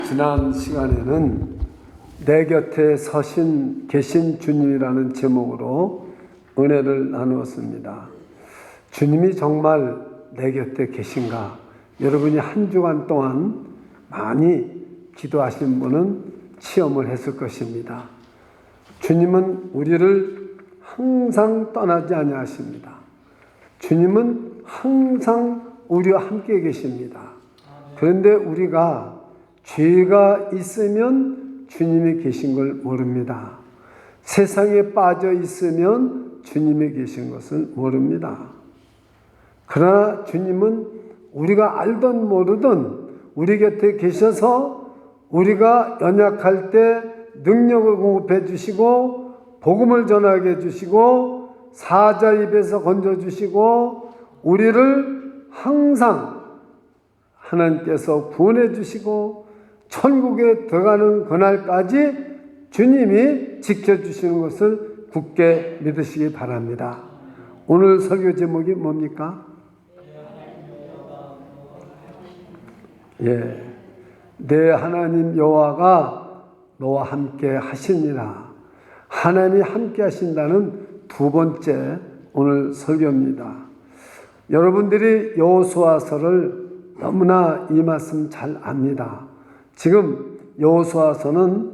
지난 시간에는 내 곁에 계신 주님이라는 제목으로 은혜를 나누었습니다. 주님이 정말 내 곁에 계신가? 여러분이 한 주간 동안 많이 기도하신 분은 체험을 했을 것입니다. 주님은 우리를 항상 떠나지 아니하십니다. 주님은 항상 우리와 함께 계십니다. 그런데 우리가 죄가 있으면 주님이 계신 걸 모릅니다. 세상에 빠져 있으면 주님이 계신 것을 모릅니다. 그러나 주님은 우리가 알든 모르든 우리 곁에 계셔서 우리가 연약할 때 능력을 공급해 주시고 복음을 전하게 해 주시고 사자 입에서 건져 주시고 우리를 항상 하나님께서 구원해 주시고 천국에 들어가는 그날까지 주님이 지켜주시는 것을 굳게 믿으시기 바랍니다. 오늘 설교 제목이 뭡니까? 내 하나님 여호와가 너와 함께 하시니라. 하나님이 함께 하신다는 두 번째 오늘 설교입니다. 여러분들이 여호수아서를 너무나 이 말씀 잘 압니다. 지금 여호수아서는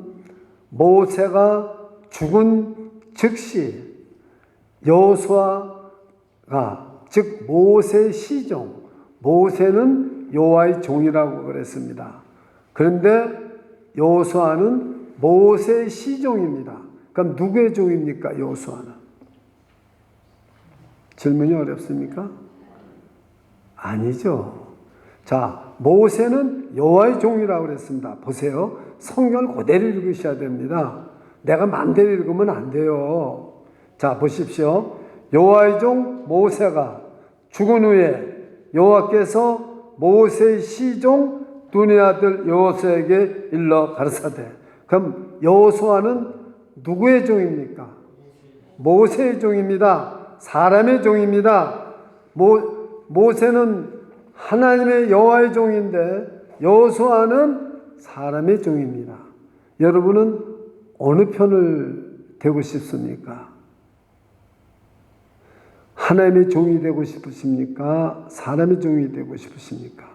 모세가 죽은 즉시 여호수아가 즉 모세 시종, 모세는 여호와의 종이라고 그랬습니다. 그런데 여호수아는 모세 시종입니다. 그럼 누구의 종입니까? 여호수아는? 질문이 어렵습니까? 아니죠. 자, 모세는 여호와의 종이라고 그랬습니다. 보세요. 성경을 그대로 읽으셔야 됩니다. 내가 마음대로 읽으면 안 돼요. 자, 보십시오. 여호와의 종 모세가 죽은 후에 여호와께서 모세의 시종 눈의 아들 여호수아에게 일러 가르사대. 그럼 여호수아는 누구의 종입니까? 모세의 종입니다. 사람의 종입니다. 모세는 하나님의 여호와의 종인데 여호수아는 사람의 종입니다. 여러분은 어느 편을 되고 싶습니까? 하나님의 종이 되고 싶으십니까? 사람의 종이 되고 싶으십니까?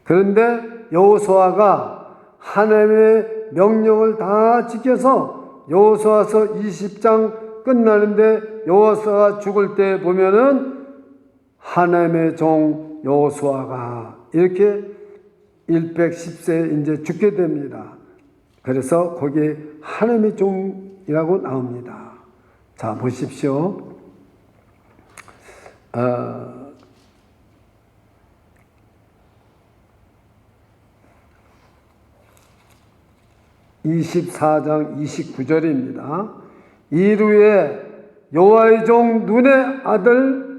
그런데 여호수아가 하나님의 명령을 다 지켜서 여호수아서 20장 끝나는데 여호수아가 죽을 때 보면은 하나님의 종 여호수아가 이렇게 110세 이제 죽게 됩니다. 그래서 거기에 하나님의 종이라고 나옵니다. 자, 보십시오. 24장 29절입니다. 이후에 여호와의 종 눈의 아들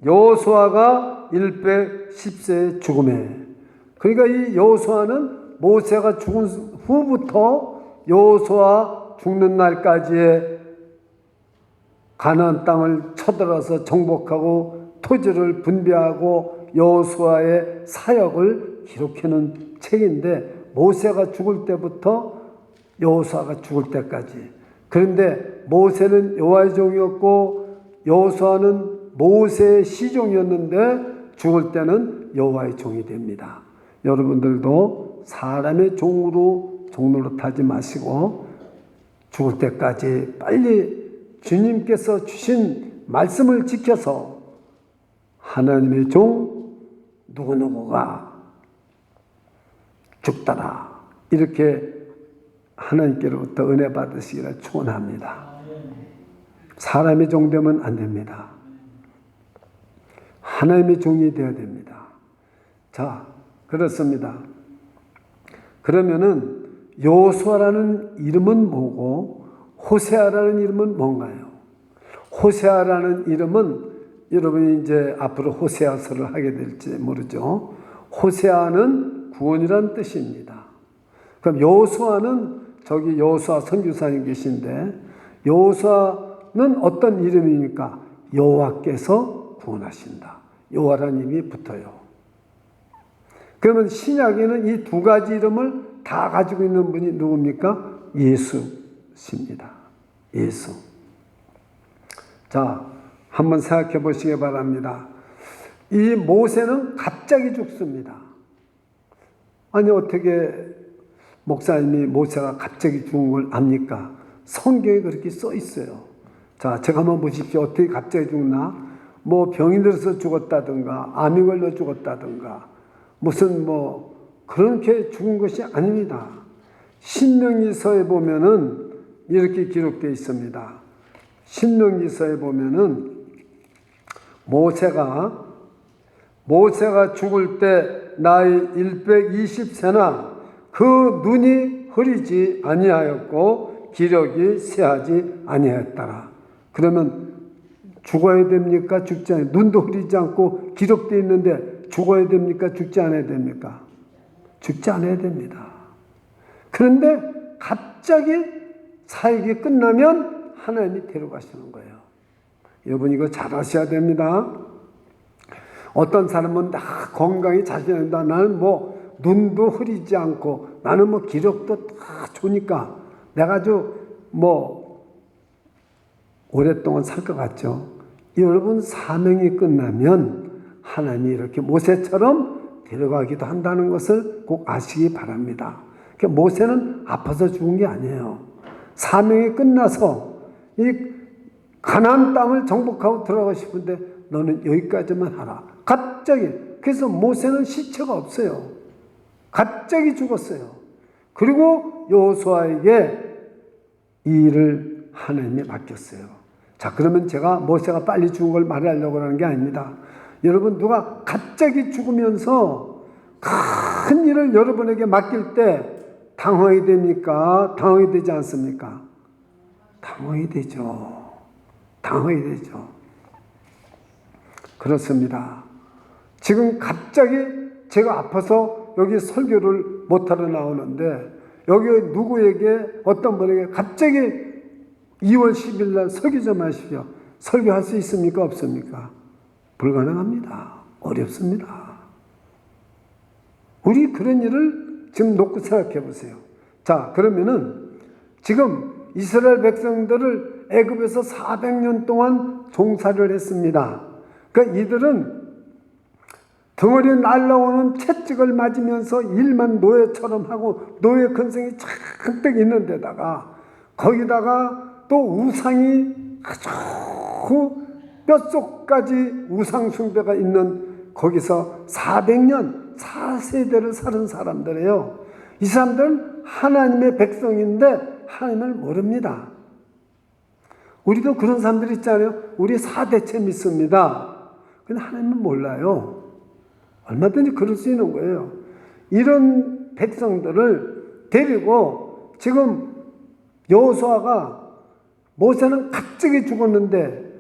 여호수아가 110세에 죽음에. 그러니까 이 여호수아는 모세가 죽은 후부터 여호수아 죽는 날까지의 가나안 땅을 쳐들어서 정복하고 토지를 분배하고 여호수아의 사역을 기록해놓은 책인데 모세가 죽을 때부터 여호수아가 죽을 때까지. 그런데 모세는 여호와의 종이었고 여호수아는 모세의 시종이었는데 죽을 때는 여호와의 종이 됩니다. 여러분들도 사람의 종으로 종노릇하지 마시고 죽을 때까지 빨리 주님께서 주신 말씀을 지켜서 하나님의 종 누구누구가 죽더라 이렇게 하나님께로부터 은혜 받으시기를 축원합니다. 사람의 종 되면 안 됩니다. 하나님의 종이 되어야 됩니다. 자, 그렇습니다. 그러면은 여호수아라는 이름은 뭐고 호세아라는 이름은 뭔가요? 호세아라는 이름은 여러분이 이제 앞으로 호세아서를 하게 될지 모르죠. 호세아는 구원이라는 뜻입니다. 그럼 여호수아는 저기 여호수아 선교사님 계신데 여호수아는 어떤 이름입니까? 여호와께서 구원하신다. 여호와라는 이름이 붙어요. 그러면 신약에는 이 두 가지 이름을 다 가지고 있는 분이 누굽니까? 예수십니다. 예수. 자, 한번 생각해 보시기 바랍니다. 이 모세는 갑자기 죽습니다. 아니, 어떻게 목사님이 모세가 갑자기 죽은 걸 압니까? 성경에 그렇게 써 있어요. 자, 제가 한번 보십시오. 어떻게 갑자기 죽나? 뭐 병이 들어서 죽었다든가, 암이 걸려 죽었다든가, 무슨 그렇게 죽은 것이 아닙니다. 신명기서에 보면은 이렇게 기록되어 있습니다. 신명기서에 보면은 모세가 죽을 때 나이 120세나 그 눈이 흐리지 아니하였고 기력이 쇠하지 아니하였더라. 그러면 죽어야 됩니까? 죽지 않아야 됩니까? 눈도 흐리지 않고 기록되어 있는데 죽어야 됩니까? 죽지 않아야 됩니까? 죽지 않아야 됩니다. 그런데 갑자기 사역이 끝나면 하나님이 데려가시는 거예요. 여러분 이거 잘 아셔야 됩니다. 어떤 사람은 나 건강이 자신한다. 나는 눈도 흐리지 않고 나는 기력도 다 좋으니까 내가 아주 오랫동안 살 것 같죠. 여러분 사명이 끝나면 하나님이 이렇게 모세처럼 데려가기도 한다는 것을 꼭 아시기 바랍니다. 그러니까 모세는 아파서 죽은 게 아니에요. 사명이 끝나서 이 가나안 땅을 정복하고 들어가고 싶은데 너는 여기까지만 하라. 갑자기. 그래서 모세는 시체가 없어요. 갑자기 죽었어요. 그리고 여호수아에게 이 일을 하나님이 맡겼어요. 자, 그러면 제가 모세가 빨리 죽은 걸 말하려고 하는 게 아닙니다. 여러분 누가 갑자기 죽으면서 큰 일을 여러분에게 맡길 때 당황이 됩니까? 당황이 되지 않습니까? 당황이 되죠. 당황이 되죠. 그렇습니다. 지금 갑자기 제가 아파서 여기 설교를 못하러 나오는데 여기 누구에게 어떤 분에게 갑자기 2월 10일 날 설교 좀 하십시오. 설교할 수 있습니까? 없습니까? 불가능합니다. 어렵습니다. 우리 그런 일을 지금 놓고 생각해 보세요. 자, 그러면은 지금 이스라엘 백성들을 애굽에서 400년 동안 종살이를 했습니다. 그러니까 이들은 덩어리 날라오는 채찍을 맞으면서 일만 노예처럼 하고 노예 근성이 잔뜩 있는 데다가 거기다가 또 우상이 아주 뼛속까지 우상 숭배가 있는 거기서 400년 4세대를 사는 사람들이에요. 이 사람들은 하나님의 백성인데 하나님을 모릅니다. 우리도 그런 사람들 있잖아요. 우리 4대째 믿습니다. 근데 하나님은 몰라요. 얼마든지 그럴 수 있는 거예요. 이런 백성들을 데리고 지금 여호수아가 모세는 갑자기 죽었는데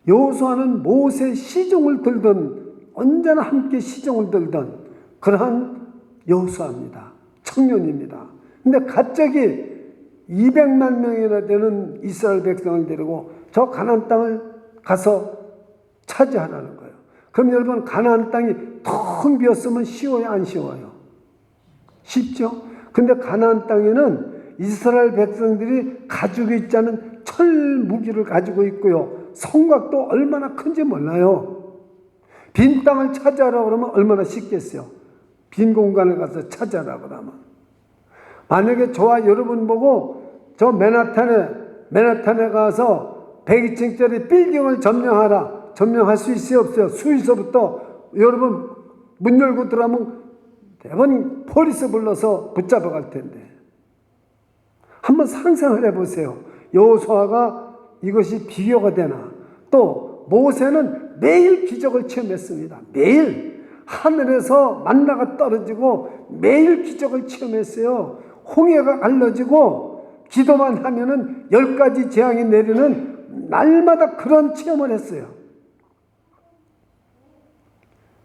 여호수아는 모세 시종을 들던 언제나 함께 시종을 들던 그러한 여호수아입니다. 청년입니다. 근데 갑자기 200만 명이나 되는 이스라엘 백성을 데리고 저 가나안 땅을 가서 차지하라는 거예요. 그럼 여러분 가나안 땅이 텅 비었으면 쉬워요, 안 쉬워요? 쉽죠? 근데 가나안 땅에는 이스라엘 백성들이 가지고 있지 않은 철 무기를 가지고 있고요. 성곽도 얼마나 큰지 몰라요. 빈 땅을 차지하라고 그러면 얼마나 쉽겠어요. 빈 공간을 가서 차지하라고 그러면. 만약에 저와 여러분 보고 저 맨하탄에 가서 102층짜리 빌딩을 점령할 수 있어요, 없어요? 수위서부터 여러분 문 열고 들어가면 대번 포리스 불러서 붙잡아 갈 텐데. 한번 상상을 해보세요. 여호수아가 이것이 비교가 되나? 또 모세는 매일 기적을 체험했습니다. 매일 하늘에서 만나가 떨어지고 매일 기적을 체험했어요. 홍해가 갈라지고 기도만 하면은 10가지 재앙이 내리는 날마다 그런 체험을 했어요.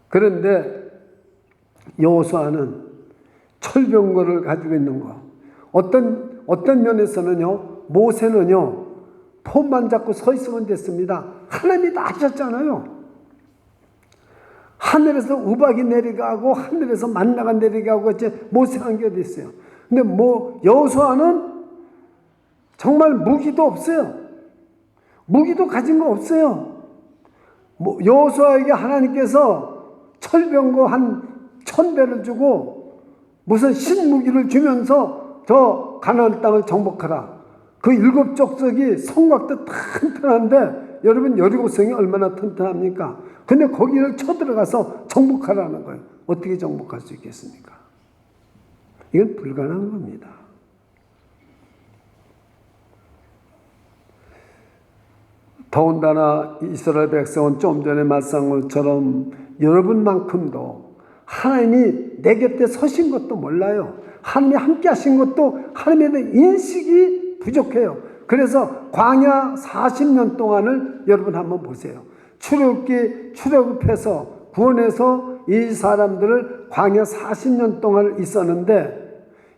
그런데 여호수아는 철병거를 가지고 있는 거. 어떤 면에서는요, 모세는요, 폰만 잡고 서 있으면 됐습니다. 하나님이 다 하셨잖아요. 하늘에서 우박이 내려가고 하늘에서 만나가 내려가고 이제 모세가 한 게 어디 있어요. 근데 여호수아는 정말 무기도 없어요. 무기도 가진 거 없어요. 여호수아에게 하나님께서 철병거 한 1000배를 주고 무슨 신무기를 주면서 저 가나안 땅을 정복하라. 그 7 족속이 성곽도 튼튼한데 여러분 여리고성이 얼마나 튼튼합니까? 근데 거기를 쳐들어가서 정복하라는 거예요. 어떻게 정복할 수 있겠습니까? 이건 불가능한 겁니다. 더군다나 이스라엘 백성은 좀 전에 말씀한 것처럼 여러분만큼도 하나님이 내 곁에 서신 것도 몰라요. 하나님이 함께 하신 것도 하나님에 대한 인식이 부족해요. 그래서 광야 40년 동안을 여러분 한번 보세요. 출애굽해서 구원해서 이 사람들을 광야 40년 동안 있었는데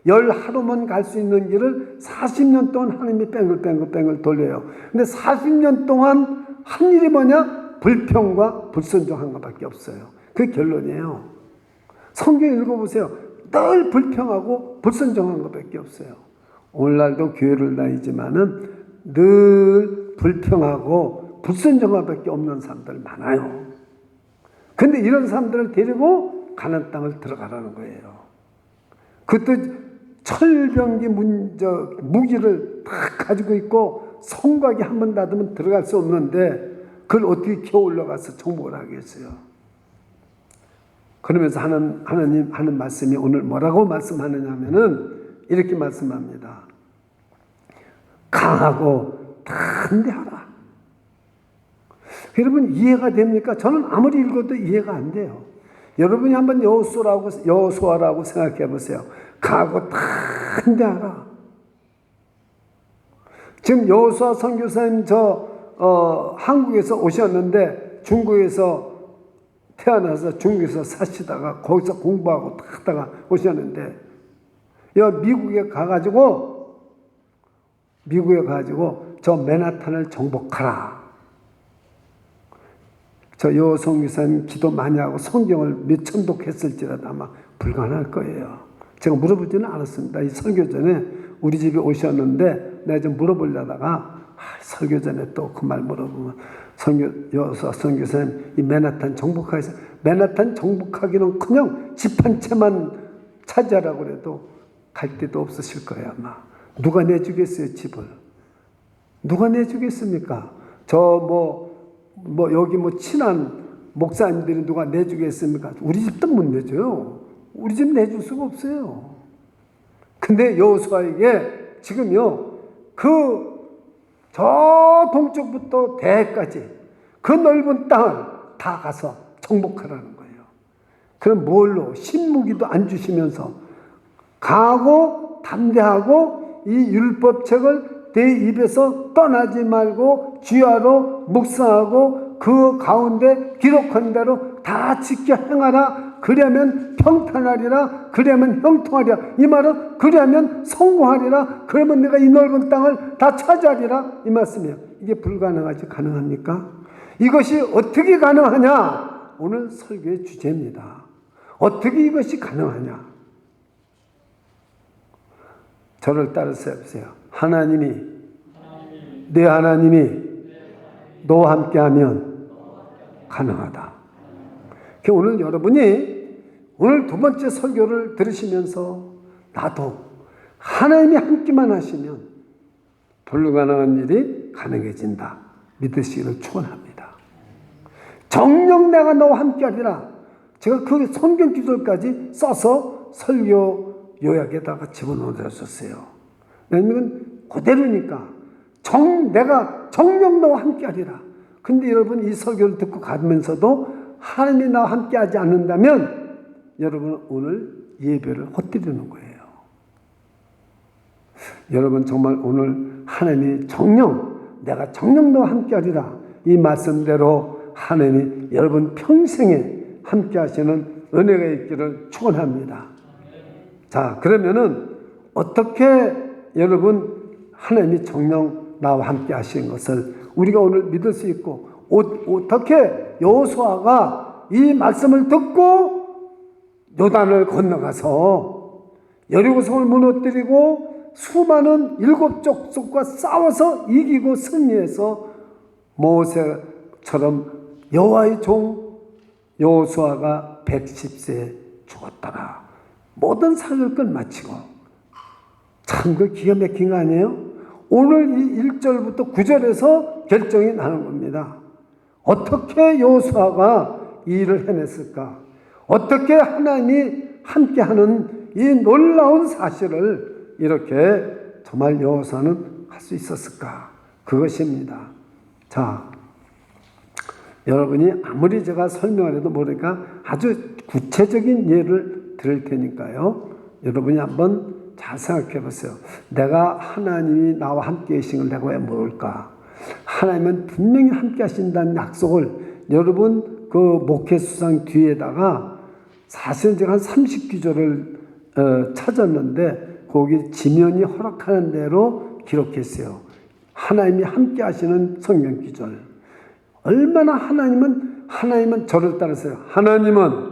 10하루만 갈 수 있는 길을 40년 동안 하나님이 뺑글뺑글 돌려요. 근데 40년 동안 한 일이 뭐냐? 불평과 불순종한 것밖에 없어요. 그게 결론이에요. 성경 읽어보세요. 늘 불평하고 불순종한 것밖에 없어요. 오늘날도 교회를 다니지만은 늘 불평하고 불순종한 것밖에 없는 사람들 많아요. 근데 이런 사람들을 데리고 가나안 땅을 들어가라는 거예요. 그것도 철병기 무기를 다 가지고 있고 성곽이 한 번 닫으면 들어갈 수 없는데 그걸 어떻게 겨우 올라가서 정복을 하겠어요. 그러면서 하나님 하는 말씀이 오늘 뭐라고 말씀하느냐면은 이렇게 말씀합니다. 강하고 담대하라. 여러분 이해가 됩니까? 저는 아무리 읽어도 이해가 안 돼요. 여러분이 한번 여호수아라고 생각해 보세요. 강하고 담대하라. 지금 여호수아 선교사님 한국에서 오셨는데 중국에서 태어나서 중국에서 사시다가 거기서 공부하고 하다가 오셨는데 미국에 가가지고 저 맨하탄을 정복하라. 저 여호선교사님 기도 많이 하고 성경을 몇 천독 했을지라도 아마 불가능할 거예요. 제가 물어보지는 않았습니다. 이 설교 전에 우리 집에 오셨는데 내가 좀 물어보려다가 설교 전에 또 그 말 물어보면 여호수아 선교사님 이 맨하탄 정복하겠어요. 맨하탄 정복하기는 그냥 집 한 채만 차지하라고 그래도 갈 데도 없으실 거예요 아마. 누가 내주겠어요 집을? 누가 내주겠습니까? 여기 친한 목사님들이 누가 내주겠습니까? 우리 집도 못 내줘요. 우리 집 내줄 수가 없어요. 근데 여호수아에게 지금요 저 동쪽부터 대까지 그 넓은 땅을 다 가서 정복하라는 거예요. 그럼 뭘로? 신무기도 안 주시면서 강하고 담대하고 이 율법책을 내 입에서 떠나지 말고 주야로 묵상하고 그 가운데 기록한 대로 다 지켜 행하라. 그러면 평탄하리라. 그러면 형통하리라. 이 말은 그러면 성공하리라. 그러면 내가 이 넓은 땅을 다 차지하리라. 이 말씀이에요. 이게 불가능하지 가능합니까? 이것이 어떻게 가능하냐? 오늘 설교의 주제입니다. 어떻게 이것이 가능하냐? 저를 따라서 해보세요. 내 하나님이 너와 함께하면 가능하다. 오늘 여러분이 오늘 두 번째 설교를 들으시면서 나도 하나님이 함께만 하시면 불가능한 일이 가능해진다 믿으시기를 축원합니다. 정녕 내가 너와 함께하리라. 제가 그 성경 기술까지 써서 설교 요약에다가 집어넣어줬어요. 왜냐면 그대로니까 내가 정녕 너와 함께하리라. 근데 여러분 이 설교를 듣고 가면서도 하나님이 나와 함께하지 않는다면 여러분 오늘 예배를 헛되리는 거예요. 여러분 정말 오늘 하나님이 내가 정녕 너와 함께하리라 이 말씀대로 하나님이 여러분 평생에 함께하시는 은혜가 있기를 축원합니다. 자, 그러면은 어떻게 여러분 하나님이 정녕 나와 함께하시는 것을 우리가 오늘 믿을 수 있고 어떻게 여호수아가 이 말씀을 듣고 요단을 건너가서 여리고성을 무너뜨리고 수많은 일곱 족속과 싸워서 이기고 승리해서 모세처럼 여호와의 종 여호수아가 110세에 죽었더라. 모든 상을 끝마치고. 참 그 기가 막힌 거 아니에요? 오늘 이 1절부터 9절에서 결정이 나는 겁니다. 어떻게 여호수아가 이 일을 해냈을까? 어떻게 하나님이 함께하는 이 놀라운 사실을 이렇게 정말 여호수아는 할 수 있었을까? 그것입니다. 자, 여러분이 아무리 제가 설명을 해도 모르니까 아주 구체적인 예를 드릴 테니까요. 여러분이 한번 잘 생각해 보세요. 내가 하나님이 나와 함께 계신 걸 내가 왜 모를까? 하나님은 분명히 함께 하신다는 약속을 여러분 그 목회수상 뒤에다가 사실 제가 한 30기조를 찾았는데 거기 지면이 허락하는 대로 기록했어요. 하나님이 함께 하시는 성경 기절. 얼마나 하나님은 저를 따르세요. 하나님은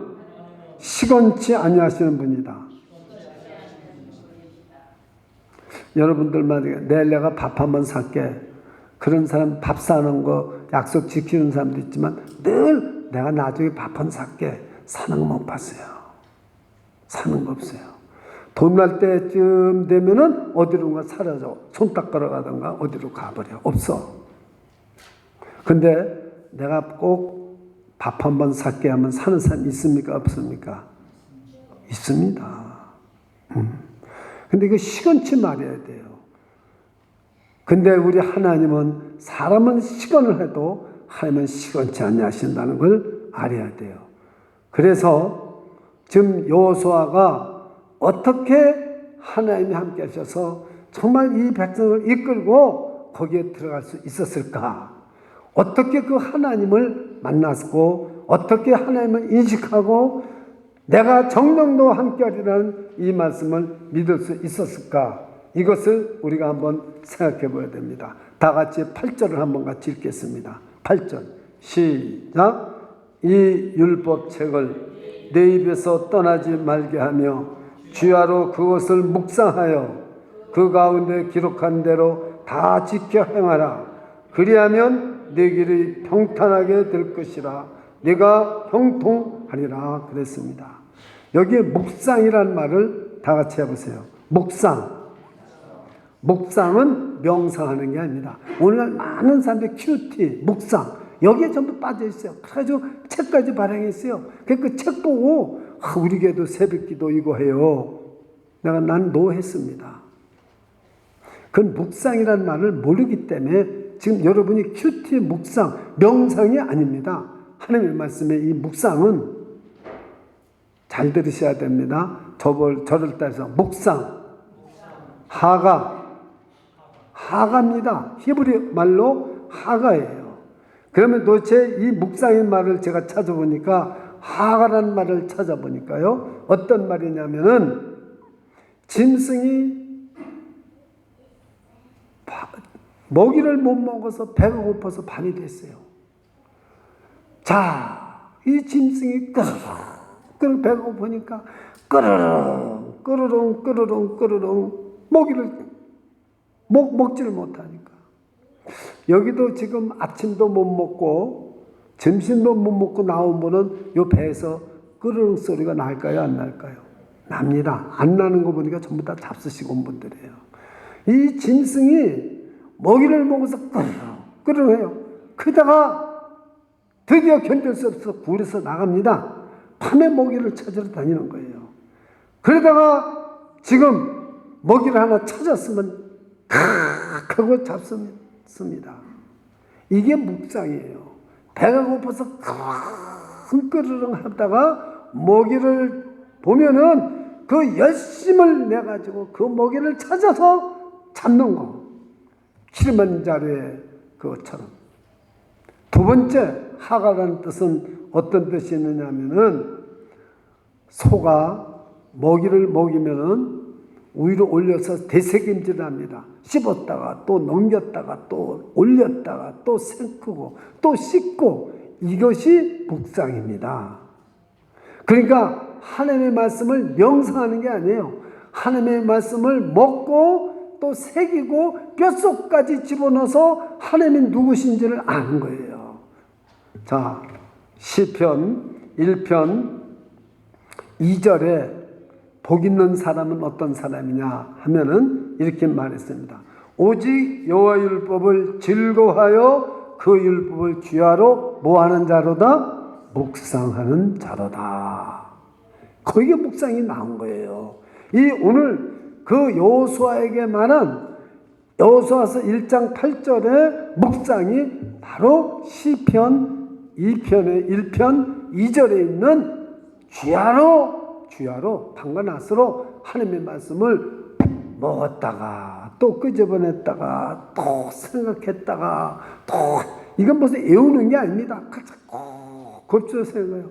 시건치 아니하시는 분이다. 여러분들 말이에요. 내일 내가 밥 한번 살게. 그런 사람 밥 사는 거 약속 지키는 사람도 있지만 늘 내가 나중에 밥 한 번 살게. 사는 거 못 봤어요. 사는 거 없어요. 돈 날 때쯤 되면은 어디론가 사라져. 손 닦으러 가던가 어디로 가버려. 없어. 근데 내가 꼭 밥 한 번 살게 하면 사는 사람 있습니까? 없습니까? 있습니다. 근데 이거 시건치 말해야 돼요. 근데 우리 하나님은 사람은 시건을 해도 하나님은 시건치 아니하신다는 걸 알아야 돼요. 그래서 지금 여호수아가 어떻게 하나님이 함께 하셔서 정말 이 백성을 이끌고 거기에 들어갈 수 있었을까? 어떻게 그 하나님을 만났고 어떻게 하나님을 인식하고 내가 정령도 함께하리라는 이 말씀을 믿을 수 있었을까? 이것을 우리가 한번 생각해 봐야 됩니다. 다 같이 8절을 한번 같이 읽겠습니다. 8절 시작. 이 율법책을 내 입에서 떠나지 말게 하며 주야로 그것을 묵상하여 그 가운데 기록한 대로 다 지켜 행하라. 그리하면 내 길이 평탄하게 될 것이라. 네가 형통하리라 그랬습니다. 여기에 묵상이라는 말을 다 같이 해보세요. 묵상. 묵상은 명상하는 게 아닙니다. 오늘날 많은 사람들이 큐티, 묵상 여기에 전부 빠져 있어요. 그래가지고 책까지 발행했어요. 그 책 보고 우리 교회도 새벽기도 이거 해요. 난 노했습니다. 그건 묵상이라는 말을 모르기 때문에 지금 여러분이 큐티, 묵상, 명상이 아닙니다. 하나님의 말씀의 이 묵상은 잘 들으셔야 됩니다. 저를 따라서 묵상, 하가입니다. 히브리 말로 하가예요. 그러면 도대체 이 묵상의 말을 제가 찾아보니까 하가라는 말을 찾아보니까요. 어떤 말이냐면은 짐승이 먹이를 못 먹어서 배가 고파서 밤이 됐어요. 자, 이 짐승이 끄르륵 배가 고프니까 끄르릉 먹이를 먹지를 못하니까 여기도 지금 아침도 못 먹고 점심도 못 먹고 나온 분은 요 배에서 끄르릉 소리가 날까요? 안 날까요? 납니다. 안 나는 거 보니까 전부 다 잡수시고 온 분들이에요. 이 짐승이 먹이를 먹어서 끄르릉 해요. 그러다가 드디어 견딜 수 없어서 굴에서 나갑니다. 밤에 먹이를 찾으러 다니는 거예요. 그러다가 지금 먹이를 하나 찾았으면 하고 잡습니다. 이게 묵상이에요. 배가 고파서 끄르릉 하다가 먹이를 보면은 그 열심을 내가지고 그 먹이를 찾아서 잡는 거. 킬만자루의 그것처럼. 두 번째 하가라는 뜻은 어떤 뜻이 있느냐면은 소가 먹이를 먹이면은 위로 올려서 되새김질을 합니다. 씹었다가 또 넘겼다가 또 올렸다가 또 생크고 또 씻고 이것이 묵상입니다. 그러니까 하나님의 말씀을 명상하는 게 아니에요. 하나님의 말씀을 먹고 또 새기고 뼛속까지 집어넣어서 하나님이 누구신지를 아는 거예요. 자, 시편 1편 2절에 복 있는 사람은 어떤 사람이냐 하면은 이렇게 말했습니다. 오직 여호와 율법을 즐거워하여 그 율법을 귀하로 뭐하는 자로다? 묵상하는 자로다. 거기에 묵상이 나온 거예요. 이 오늘 그 여호수아에게 말한 여호수아서 1장 8절의 묵상이 바로 시편 2편의 1편 2절에 있는 주야로 방관하스로 하나님의 말씀을 먹었다가 또 끄집어냈다가 또 생각했다가 또 이건 무슨 외우는 게 아닙니다. 곱씹어 생각해요.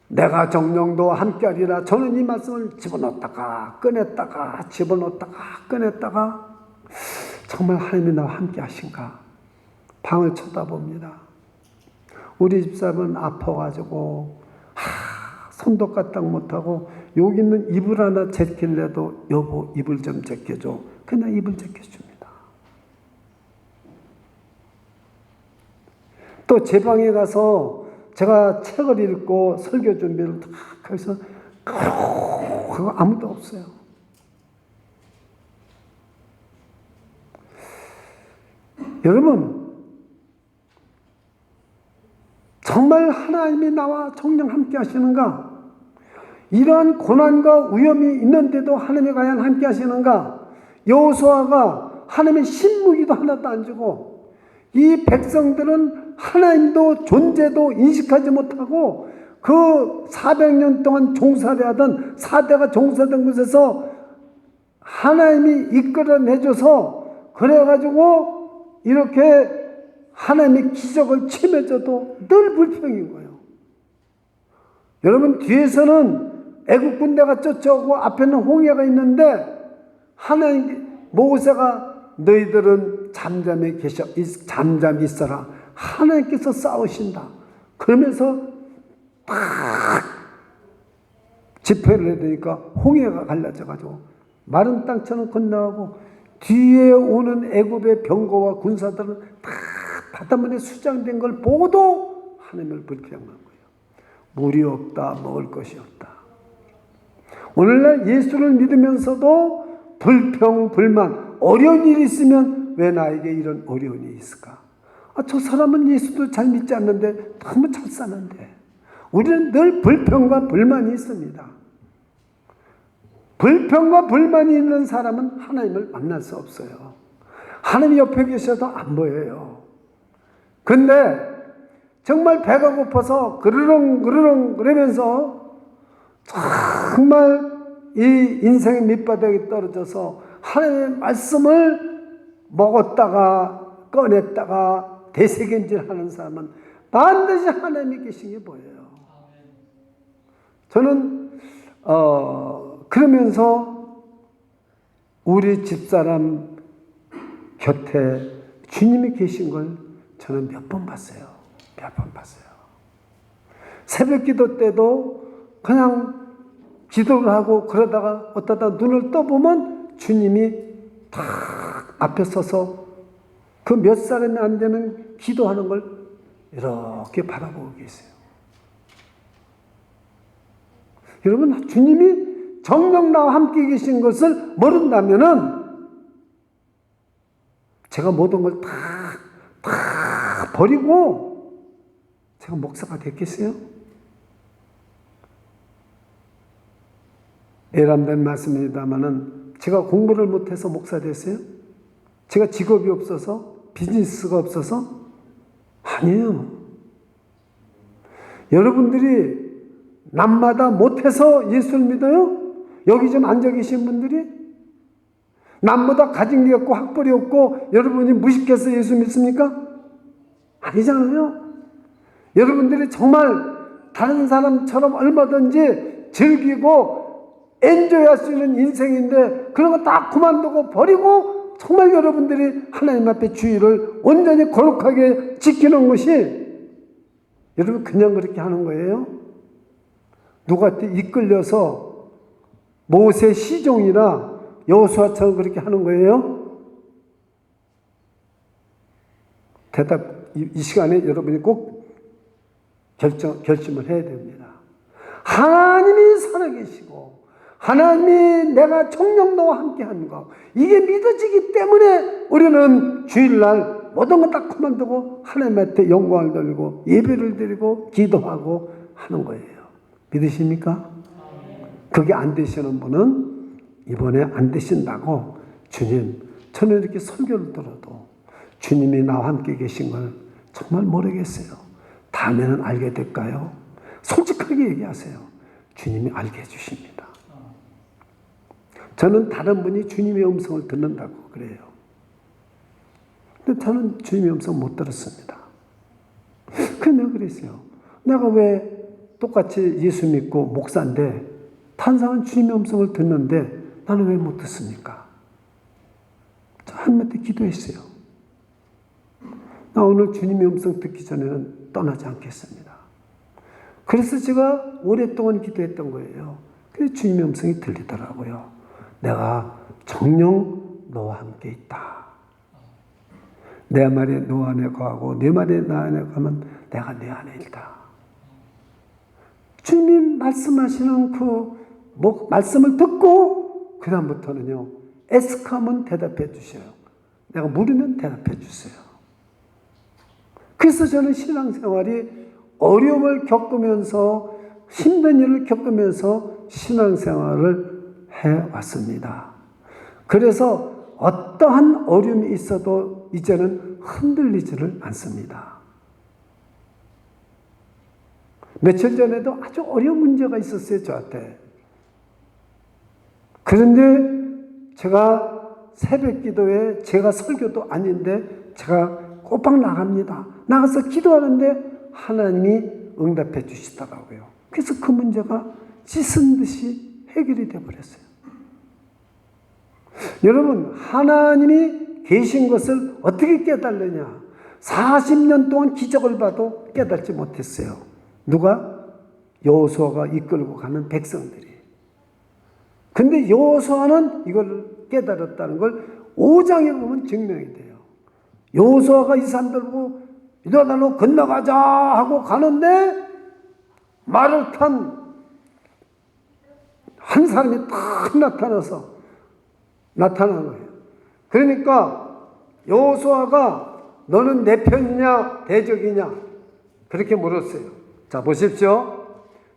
내가 정령도 함께하리라. 저는 이 말씀을 집어넣었다가 꺼냈다가 집어넣었다가 꺼냈다가 정말 하나님이 나와 함께 하신가. 방을 쳐다봅니다. 우리 집사람은 아파가지고 손도 까딱 못하고 여기 있는 이불 하나 제낄래도 여보 이불 좀 제껴줘. 그냥 이불 제껴줍니다. 또 제 방에 가서 제가 책을 읽고 설교 준비를 딱 해서 그거 아무도 없어요. 여러분 정말 하나님이 나와 정녕 함께 하시는가? 이러한 고난과 위험이 있는데도 하나님이 과연 함께 하시는가? 여호수아가 하나님의 신무기도 하나도 안 주고 이 백성들은 하나님도 존재도 인식하지 못하고 그 400년 동안 종살이 하던 4대가 종사된 곳에서 하나님이 이끌어내줘서 그래가지고 이렇게 하나님의 기적을 침해줘도 늘 불평인 거예요. 여러분 뒤에서는 애국 군대가 쫓아오고 앞에는 홍해가 있는데 하나님 모세가 너희들은 잠잠히 있어라. 하나님께서 싸우신다. 그러면서 딱 집회를 해야 되니까 홍해가 갈라져가지고 마른 땅처럼 건너가고 뒤에 오는 애굽의 병거와 군사들은 다 바닷물에 수장된 걸 보고도 하나님을 불평한 거예요. 물이 없다, 먹을 것이 없다. 오늘날 예수를 믿으면서도 불평, 불만, 어려운 일이 있으면 왜 나에게 이런 어려운 일이 있을까? 저 사람은 예수도 잘 믿지 않는데 너무 잘 사는데. 우리는 늘 불평과 불만이 있습니다. 불평과 불만이 있는 사람은 하나님을 만날 수 없어요. 하나님 옆에 계셔도 안 보여요. 근데 정말 배가 고파서 그르렁 그러면서 정말 이 인생의 밑바닥에 떨어져서 하나님의 말씀을 먹었다가 꺼냈다가 되새김질하는 사람은 반드시 하나님이 계신 게 보여요. 저는 그러면서 우리 집사람 곁에 주님이 계신 걸 저는 몇 번 봤어요. 새벽 기도 때도 그냥 기도를 하고 그러다가 어쩌다 눈을 떠보면 주님이 딱 앞에 서서 그 몇 사람이 안 되는 기도하는 걸 이렇게 바라보고 계세요. 여러분 주님이 정녕 나와 함께 계신 것을 모른다면은 제가 모든 걸 다 버리고 제가 목사가 됐겠어요? 애람된 말씀입니다만은 제가 공부를 못해서 목사 됐어요? 제가 직업이 없어서 비즈니스가 없어서? 아니에요. 여러분들이 남마다 못해서 예수를 믿어요? 여기 좀 앉아 계신 분들이? 남보다 가진 게 없고 학벌이 없고 여러분이 무식해서 예수 믿습니까? 아니잖아요. 여러분들이 정말 다른 사람처럼 얼마든지 즐기고 엔조이할 수 있는 인생인데 그런 거 다 그만두고 버리고 정말 여러분들이 하나님 앞에 주의를 온전히 거룩하게 지키는 것이 여러분 그냥 그렇게 하는 거예요? 누구한테 이끌려서 모세 시종이나 여호수아처럼 그렇게 하는 거예요? 대답, 이 시간에 여러분이 꼭 결심을 해야 됩니다. 하나님이 살아계시고 하나님이 내가 청령도와 함께한 것, 이게 믿어지기 때문에 우리는 주일날 모든 것 다 그만두고 하나님한테 영광을 돌리고 예배를 드리고 기도하고 하는 거예요. 믿으십니까? 그게 안 되시는 분은 이번에 안 되신다고, 주님, 저는 이렇게 설교를 들어도 주님이 나와 함께 계신 걸 정말 모르겠어요. 다음에는 알게 될까요? 솔직하게 얘기하세요. 주님이 알게 해주십니다. 저는 다른 분이 주님의 음성을 듣는다고 그래요. 근데 저는 주님의 음성 못 들었습니다. 그래서 내가 그랬어요. 내가 왜 똑같이 예수 믿고 목사인데 탄상은 주님의 음성을 듣는데 나는 왜 못 듣습니까? 저 하나님한테 기도했어요. 나 오늘 주님의 음성 듣기 전에는 떠나지 않겠습니다. 그래서 제가 오랫동안 기도했던 거예요. 그래서 주님의 음성이 들리더라고요. 내가 정녕 너와 함께 있다. 내 말에 너 안에 거하고 내 말에 나 안에 거하면 내가 내 안에 있다. 주님 말씀하시는 그 말씀을 듣고 그 다음부터는요, 에스카면 대답해 주셔요. 내가 물으면 대답해 주세요. 그래서 저는 신앙생활이 어려움을 겪으면서 힘든 일을 겪으면서 신앙생활을 해왔습니다. 그래서 어떠한 어려움이 있어도 이제는 흔들리지를 않습니다. 며칠 전에도 아주 어려운 문제가 있었어요, 저한테. 그런데 제가 새벽 기도에, 제가 설교도 아닌데 제가 꼬박 나갑니다. 나가서 기도하는데 하나님이 응답해 주시더라고요. 그래서 그 문제가 씻은 듯이 해결이 되어버렸어요. 여러분, 하나님이 계신 것을 어떻게 깨달느냐? 40년 동안 기적을 봐도 깨닫지 못했어요. 누가? 여호수아가 이끌고 가는 백성들이. 근데 여호수아는 이걸 깨달았다는 걸 5장에 보면 증명이 돼요. 여호수아가 이 사람들 보고 이리로 건너가자 하고 가는데 말을 탄 한 사람이 딱 나타난 거예요. 그러니까 여호수아가 너는 내 편이냐 대적이냐 그렇게 물었어요. 자, 보십시오.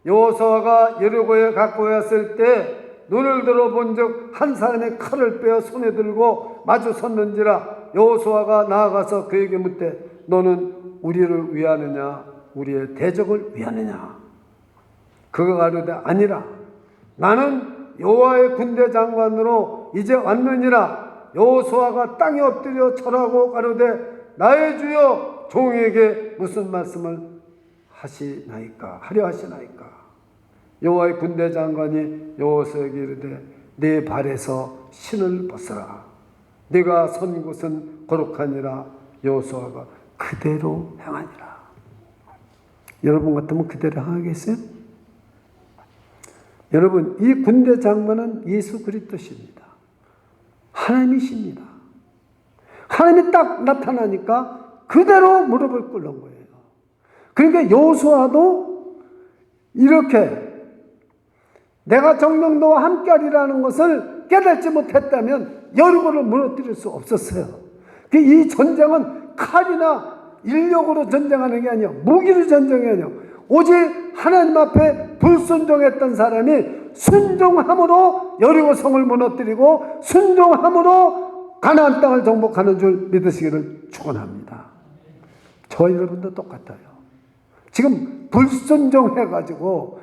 여호수아가 여리고에 가까웠을 때 눈을 들어 본 적 한 사람의 칼을 빼어 손에 들고 마주 섰는지라. 여호수아가 나아가서 그에게 묻되 너는 우리를 위하느냐 우리의 대적을 위하느냐. 그가 가로되 아니라 나는 여호와의 군대 장관으로 이제 왔느니라. 여호수아가 땅에 엎드려 절하고 가로되 나의 주여 종에게 무슨 말씀을 하려 하시나이까. 여호와의 군대 장관이 여호수아에게 이르되 내 발에서 신을 벗으라. 네가 선 곳은 거룩하니라. 여호수아가 그대로 행하니라. 여러분 같으면 그대로 행하겠어요? 여러분, 이 군대 장관은 예수 그리스도십니다. 하나님이십니다. 하나님이 딱 나타나니까 그대로 무릎을 꿇는 거예요. 그러니까 여호수아도 이렇게 내가 정령도와 함께하리라는 것을 깨닫지 못했다면 여리고를 무너뜨릴 수 없었어요. 이 전쟁은 칼이나 인력으로 전쟁하는 게 아니에요. 무기로 전쟁이 아니에요. 오직 하나님 앞에 불순종했던 사람이 순종함으로 여리고 성을 무너뜨리고 순종함으로 가나안 땅을 정복하는 줄 믿으시기를 축원합니다. 저 여러분도 똑같아요. 지금 불순종해가지고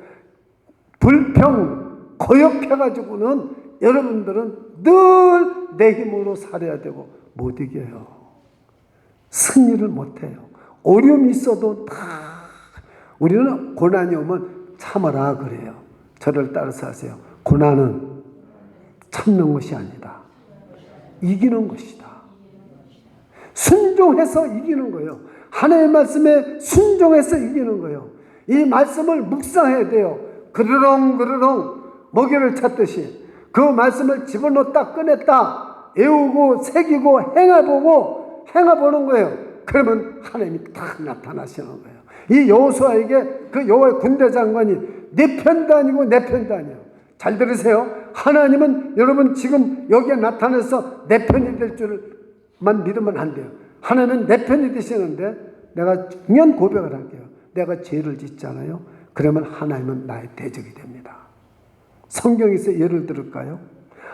불평, 거역해가지고는 여러분들은 늘 내 힘으로 살아야 되고 못 이겨요. 승리를 못해요. 어려움이 있어도 다 우리는 고난이 오면 참아라 그래요. 저를 따라서 하세요. 고난은 참는 것이 아니다. 이기는 것이다. 순종해서 이기는 거예요. 하나님의 말씀에 순종해서 이기는 거예요. 이 말씀을 묵상해야 돼요. 그르렁 먹이를 찾듯이 그 말씀을 집어넣었다 꺼냈다 외우고 새기고 행해보는 거예요. 그러면 하나님이 딱 나타나시는 거예요. 이 여호수아에게 그 여호와의 군대 장관이 네 편도 아니고 내 편도 아니에요. 잘 들으세요. 하나님은 여러분 지금 여기에 나타나서 내 편이 될 줄만 믿으면 안 돼요. 하나님은 내 편이 되시는데 내가 중요한 고백을 할게요. 내가 죄를 짓잖아요. 그러면 하나님은 나의 대적이 됩니다. 성경에서 예를 들을까요?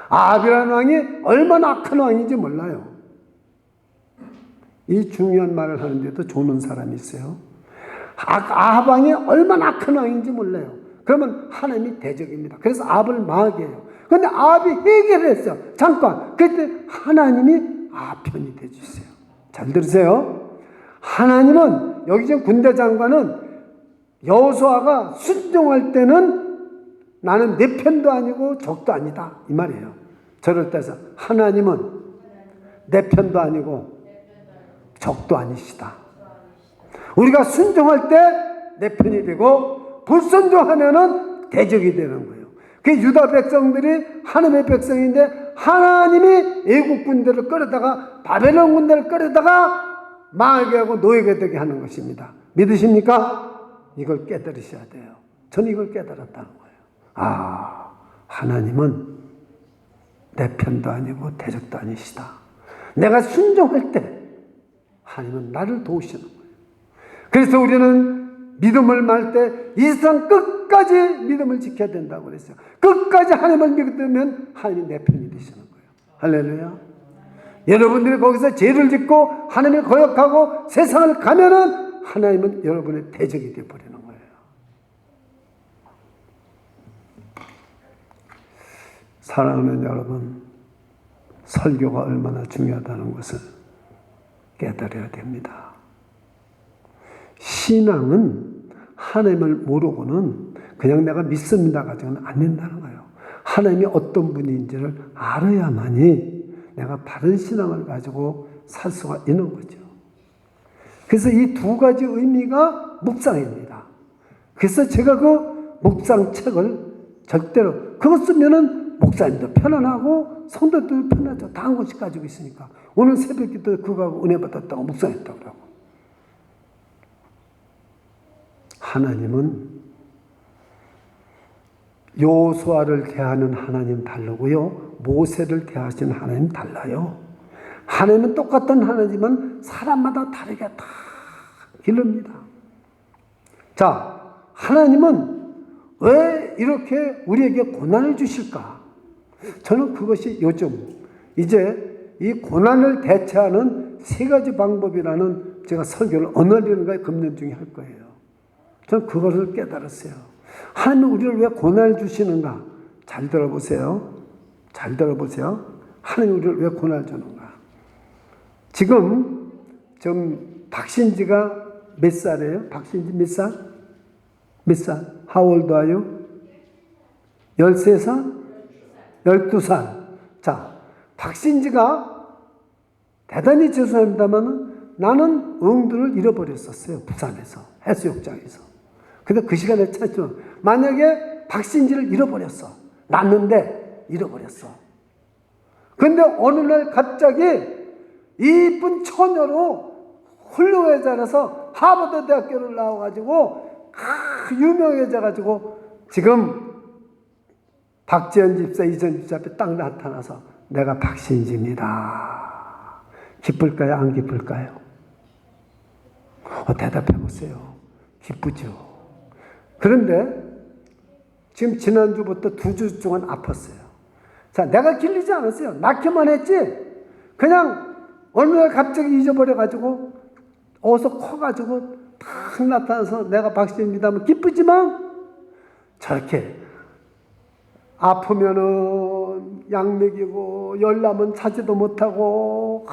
아합이라는 왕이 얼마나 악한 왕인지 몰라요. 이 중요한 말을 하는데도 조는 사람이 있어요. 아합 왕이 얼마나 악한 왕인지 몰라요. 그러면 하나님이 대적입니다. 그래서 아합을 망하게 해요. 그런데 아합이 회개를 했어요. 잠깐. 그때 하나님이 아합 편이 되주세요. 잘 들으세요. 하나님은 여기 지금 군대 장관은 여호수아가 순종할 때는 나는 내 편도 아니고 적도 아니다 이 말이에요. 저럴 때서 하나님은 내 편도 아니고 적도 아니시다. 우리가 순종할 때 내 편이 되고 불순종하면은 대적이 되는 거예요. 그 유다 백성들이 하나님의 백성인데 하나님이 애국 군대를 끌어다가 바벨론 군대를 끌어다가 망하게 하고 노예가 되게 하는 것입니다. 믿으십니까? 이걸 깨달으셔야 돼요. 저는 이걸 깨달았다는 거예요. 아, 하나님은 내 편도 아니고 대적도 아니시다. 내가 순종할 때 하나님은 나를 도우시는 거예요. 그래서 우리는 믿음을 말 때 이 세상 끝까지 믿음을 지켜야 된다고 그랬어요. 끝까지 하나님을 믿으면 하나님이 내 편이 되시는 거예요. 할렐루야. 여러분들이 거기서 죄를 짓고 하나님을 거역하고 세상을 가면은 하나님은 여러분의 대적이 되어버리는 거예요. 사랑하는 여러분, 설교가 얼마나 중요하다는 것을 깨달아야 됩니다. 신앙은 하나님을 모르고는 그냥 내가 믿습니다 가지고는 안 된다는 거예요. 하나님이 어떤 분인지를 알아야만이 내가 바른 신앙을 가지고 살 수가 있는 거죠. 그래서 이 두 가지 의미가 묵상입니다. 그래서 제가 그 묵상책을 절대로 그거 쓰면은 목사님도 편안하고 성도들도 편하죠. 다 한 권씩 가지고 있으니까. 오늘 새벽기도 그거 은혜 받았다고 묵상했다고 그러고. 하나님은 여호수아를 대하는 하나님 다르고요. 모세를 대하시는 하나님 달라요. 하나님은 똑같은 하나님은 사람마다 다르게 다 기릅니다. 자, 하나님은 왜 이렇게 우리에게 고난을 주실까? 저는 그것이 요즘 이제 이 고난을 대처하는 세 가지 방법이라는 제가 설교를 언어리는가 금년 중에 할 거예요. 저는 그것을 깨달았어요. 하나님은 우리를 왜 고난을 주시는가? 잘 들어보세요. 잘 들어보세요. 하나님은 우리를 왜 고난을 주는가? 지금 박신지가 몇 살이에요? 박신지 몇 살? 몇 살? How old are you? 13살? 12살. 자, 박신지가 대단히 죄송합니다만 나는 응들을 잃어버렸었어요. 부산에서. 해수욕장에서. 근데 그 시간에 찾죠. 만약에 박신지를 잃어버렸어. 낳는데 잃어버렸어. 근데 어느 날 갑자기 이쁜 처녀로 훌륭해져서 하버드 대학교를 나와가지고 유명해져가지고 지금 박지현 집사, 이전 집사 앞에 딱 나타나서 내가 박신지입니다. 기쁠까요? 안 기쁠까요? 대답해 보세요. 기쁘죠. 그런데 지금 지난주부터 2주 동안 아팠어요. 자, 내가 길리지 않았어요. 낳기만 했지. 그냥 어느 날 갑자기 잊어버려가지고 어디서 커가지고 탁 나타나서 내가 박신입니다 하면 기쁘지만 저렇게 아프면은 약 먹이고 열나면 자지도 못하고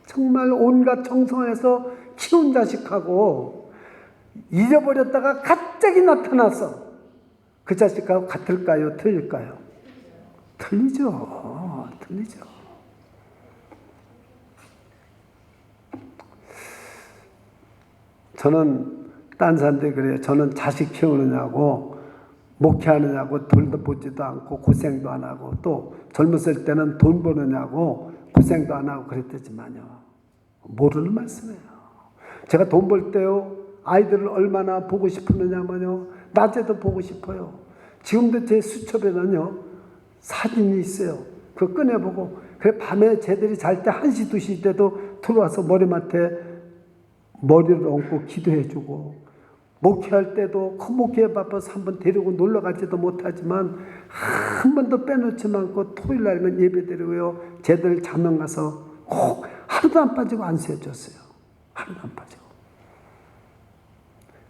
정말 온갖 정성해서 키운 자식하고 잊어버렸다가 갑자기 나타나서 그 자식하고 같을까요? 틀릴까요? 틀리죠. 틀리죠. 저는 딴 사람들이 그래요. 저는 자식 키우느냐고 목회하느냐고 돈도 보지도 않고 고생도 안 하고 또 젊었을 때는 돈 버느냐고 고생도 안 하고 그랬더지만요. 모르는 말씀이에요. 제가 돈 벌 때요. 아이들을 얼마나 보고 싶었느냐면요. 낮에도 보고 싶어요. 지금도 제 수첩에는요. 사진이 있어요. 그거 꺼내보고 그래 밤에 쟤들이 잘 때 1시 2시 때도 들어와서 머리맡에 머리를 얹고 기도해주고 목회할 때도 그 목회에 바빠서 한번 데리고 놀러 가지도 못하지만 한 번도 빼놓지 않고 토요일 날면 예배 드리고요. 쟤들 자면 가서 꼭 하루도 안 빠지고 안수해줬어요. 하루도 안 빠지고.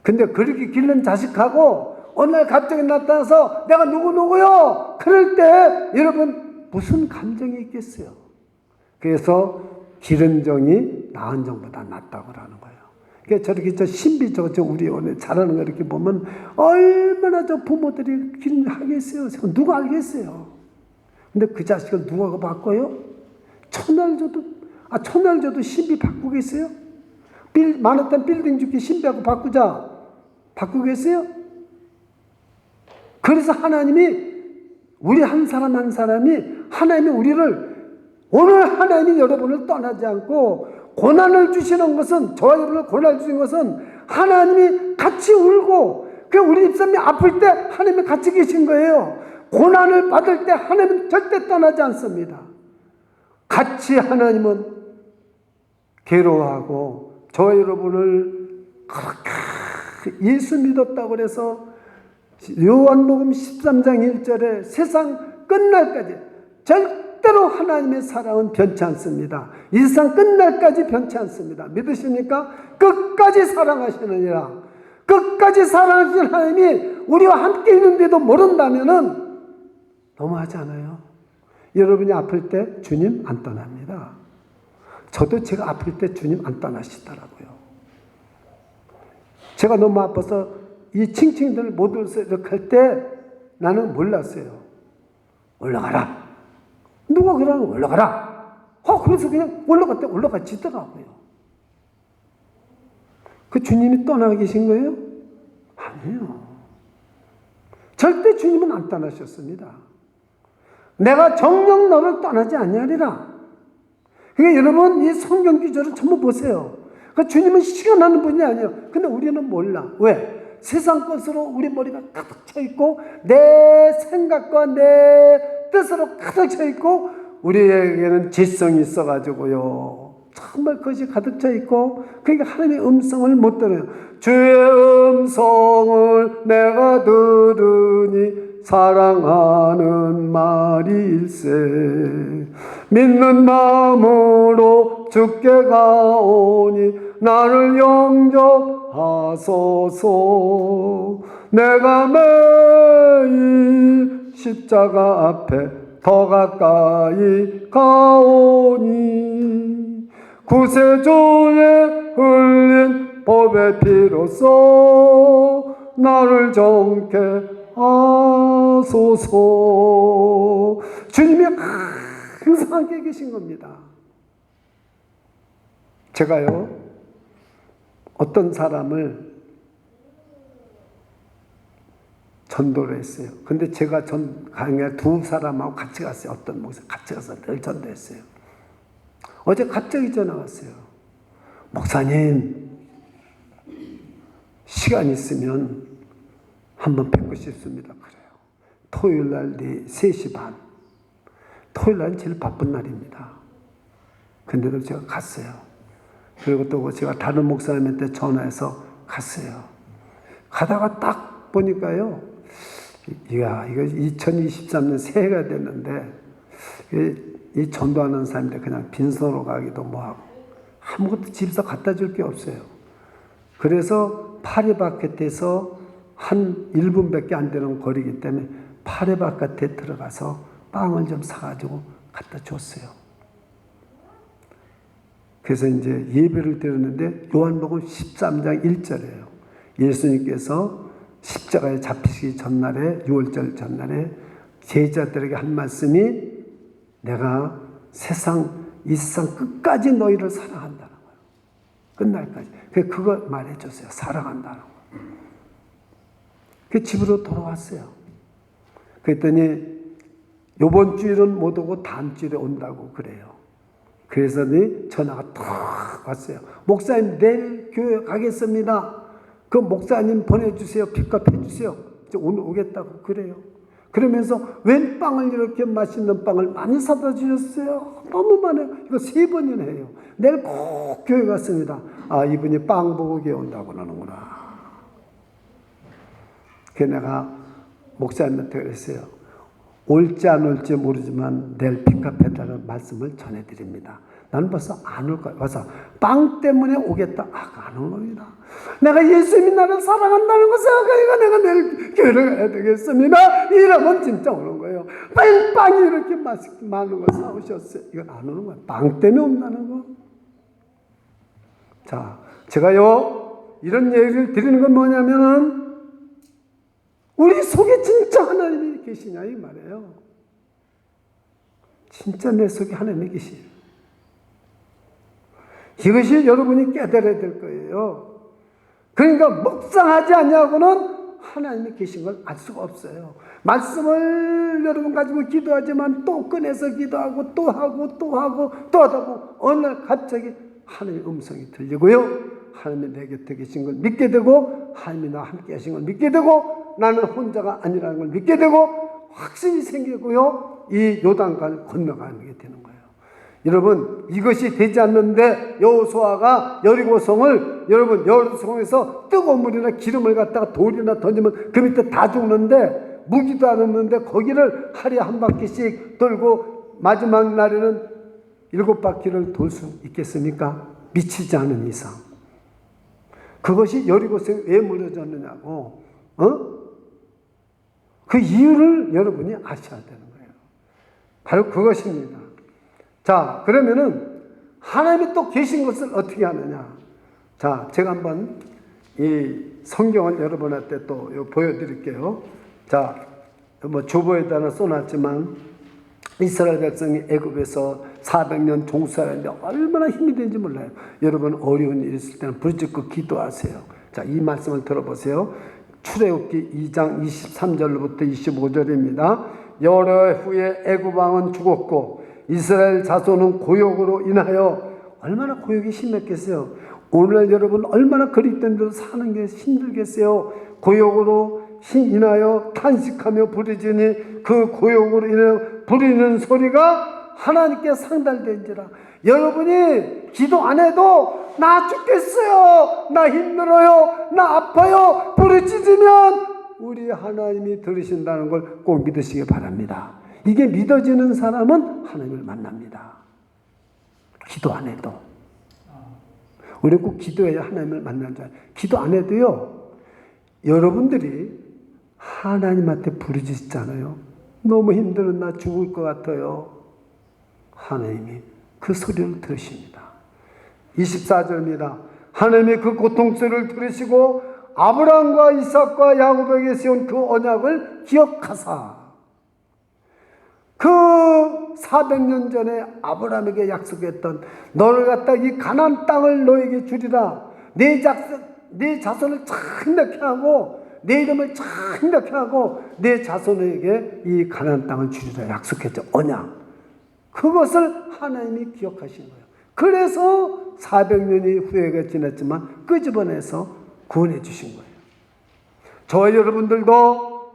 근데 그렇게 기른 자식하고 어느 날 갑자기 나타나서 내가 누구누구요? 그럴 때 여러분 무슨 감정이 있겠어요? 그래서 기른 정이 낳은 정보다 낫다고 하는 거예요. 그러니까 저렇게 신비적으로 우리 오늘 잘하는 거 이렇게 보면 얼마나 저 부모들이 하겠어요. 누가 알겠어요. 근데 그 자식을 누가 바꿔요? 천날 줘도 신비 바꾸겠어요? 많았던 빌딩 주기 신비하고 바꾸겠어요? 그래서 하나님이 우리 한 사람 한 사람이 하나님이 우리를 오늘 하나님이 여러분을 떠나지 않고 고난을 주시는 것은 저와 여러분을 고난을 주시는 것은 하나님이 같이 울고 우리 집사람이 아플 때 하나님이 같이 계신 거예요. 고난을 받을 때 하나님은 절대 떠나지 않습니다. 같이 하나님은 괴로워하고 저와 여러분을 그렇게 예수 믿었다고 해서 요한복음 13장 1절에 세상 끝날까지 절대로 하나님의 사랑은 변치 않습니다. 이 세상 끝날까지 변치 않습니다. 믿으십니까? 끝까지 사랑하시느니라. 끝까지 사랑하시는 하나님이 우리와 함께 있는데도 모른다면은 너무하지 않아요? 여러분이 아플 때 주님 안 떠납니다. 저도 제가 아플 때 주님 안 떠나시더라고요. 제가 너무 아파서 이 칭칭들을 못 올서 이렇게 할 때 나는 몰랐어요. 올라가라. 누가 그러면 올라가라. 그래서 그냥 올라가지더라고요. 그 주님이 떠나 계신 거예요? 아니에요. 절대 주님은 안 떠나셨습니다. 내가 정녕 너를 떠나지 아니하리라. 그러니까 여러분 이 성경 구절을 전부 보세요. 그러니까 주님은 시간하는 분이 아니에요. 근데 우리는 몰라. 왜? 세상 것으로 우리 머리가 가득 차 있고 내 생각과 내 뜻으로 가득 차 있고 우리에게는 지성이 있어가지고요. 정말 그것이 가득 차 있고 그러니까 하나님의 음성을 못 들어요. 주의 음성을 내가 들으니 사랑하는 말일세 믿는 마음으로 주께 가오니 나를 영접하소서. 내가 매일 십자가 앞에 더 가까이 가오니 구세주의 흘린 법의 피로써 나를 정케 하소서. 주님이 항상 함께 계신 겁니다. 제가요 어떤 사람을 전도를 했어요. 근데 제가 강에 두 사람하고 같이 갔어요. 어떤 목사 같이 가서 늘 전도했어요. 어제 갑자기 전화 왔어요. 목사님, 시간 있으면 한번 뵙고 싶습니다. 그래요. 토요일 날 3시 반. 토요일 날은 제일 바쁜 날입니다. 근데도 제가 갔어요. 그리고 또 제가 다른 목사님한테 전화해서 갔어요. 가다가 딱 보니까요. 이거 2023년 새해가 됐는데 이 전도하는 사람들 그냥 빈손으로 가기도 뭐하고 아무것도 집에서 갖다 줄 게 없어요. 그래서 파리바켓에서 한 1분밖에 안 되는 거리이기 때문에 파리바켓에 들어가서 빵을 좀 사가지고 갖다 줬어요. 그래서 이제 예배를 드렸는데 요한복음 13장 1절이에요. 예수님께서 십자가에 잡히시기 전날에 6월절 전날에 제자들에게 한 말씀이 내가 이 세상 끝까지 너희를 사랑한다는 거예요. 끝날까지. 그거 말해줬어요. 사랑한다는 거. 그 집으로 돌아왔어요. 그랬더니 요번 주일은 못 오고 다음 주일에 온다고 그래요. 그래서 전화가 탁 왔어요. 목사님 내일 교회 가겠습니다. 그 목사님 보내주세요. 픽업 해주세요. 이제 오늘 오겠다고 그래요. 그러면서 웬 빵을 이렇게 맛있는 빵을 많이 사다 주셨어요. 너무 많아요. 이거 3번이나 해요. 내일 꼭 교회 갔습니다. 아, 이분이 빵 보고 교회 온다고 그러는구나. 그래서 내가 목사님한테 그랬어요. 올지 안 올지 모르지만 내일 픽업해달라는 말씀을 전해드립니다. 나는 벌써 안 올 거야. 와서 빵 때문에 오겠다. 안 올 겁니다. 내가 예수님이 나를 사랑한다는 것을 생각하니까 내가 내일 교회를 가야 되겠습니다. 이러면 진짜 오는 거예요. 빵이 이렇게 많은 걸 사오셨어요. 이건 안 오는 거예요. 빵 때문에 온다는 거. 자, 제가요 이런 얘기를 드리는 건 뭐냐면은 우리 속에 진짜 하나님이 계시냐 이 말이에요. 진짜 내 속에 하나님이 계시냐. 이것이 여러분이 깨달아야 될 거예요. 그러니까 묵상하지 않냐고는 하나님이 계신 걸 알 수가 없어요. 말씀을 여러분 가지고 기도하지만 또 꺼내서 기도하고 또 하고 또 하고 또 하다 보면 어느 날 갑자기 하나님의 음성이 들리고요. 하나님이 내 곁에 계신 걸 믿게 되고 하나님이 나와 함께 하신 걸 믿게 되고 나는 혼자가 아니라는 걸 믿게 되고 확신이 생기고요. 이 요단강을 건너가게 되는 거예요. 여러분 이것이 되지 않는데 여호수아가 여리고성을 여러분 여리고성에서 뜨거운 물이나 기름을 갖다가 돌이나 던지면 그 밑에 다 죽는데 무기도 안 없는데 거기를 하루에 한 바퀴씩 돌고 마지막 날에는 7바퀴를 돌 수 있겠습니까? 미치지 않은 이상. 그것이 여리고성이 왜 무너졌느냐고 그 이유를 여러분이 아셔야 되는 거예요. 바로 그것입니다. 자, 그러면은 하나님이 또 계신 것을 어떻게 하느냐? 자, 제가 한번 이 성경을 여러분한테 또 보여드릴게요. 자, 뭐 주보에다가 써놨지만 이스라엘 백성이 애굽에서 400년 종살이했는데 얼마나 힘이 되는지 몰라요. 여러분 어려운 일 있을 때는 부르짖고 기도하세요. 자, 이 말씀을 들어보세요. 출애굽기 2장 23절부터 25절입니다. 여러 해 후에 애굽 왕은 죽었고 이스라엘 자손은 고욕으로 인하여 얼마나 고욕이 심했겠어요. 오늘날 여러분 얼마나 거리된 데로 사는 게 힘들겠어요. 고욕으로 인하여 탄식하며 부르짖으니 그 고욕으로 인하여 부르는 소리가 하나님께 상달된지라. 여러분이 기도 안 해도 나 죽겠어요, 나 힘들어요, 나 아파요 부르짖으면 우리 하나님이 들으신다는 걸 꼭 믿으시기 바랍니다. 이게 믿어지는 사람은 하나님을 만납니다. 기도 안 해도. 우리 꼭 기도해야 하나님을 만나는 줄 알아요. 기도 안 해도요, 여러분들이 하나님한테 부르짖잖아요. 너무 힘들어, 나 죽을 것 같아요. 하나님이 그 소리를 들으십니다. 24절입니다. 하나님이 그 고통소리를 들으시고 아브라함과 이삭과 야곱에게 세운 그 언약을 기억하사 그 400년 전에 아브라함에게 약속했던 너를 갖다 이 가나안 땅을 너에게 주리라. 내 자손을 창대케 하고 내 이름을 창대케 하고 내 자손에게 이 가나안 땅을 주리라 약속했죠. 언약. 그것을 하나님이 기억하신 거예요. 그래서 400년이 후회가 지났지만 끄집어내서 구원해 주신 거예요. 저와 여러분들도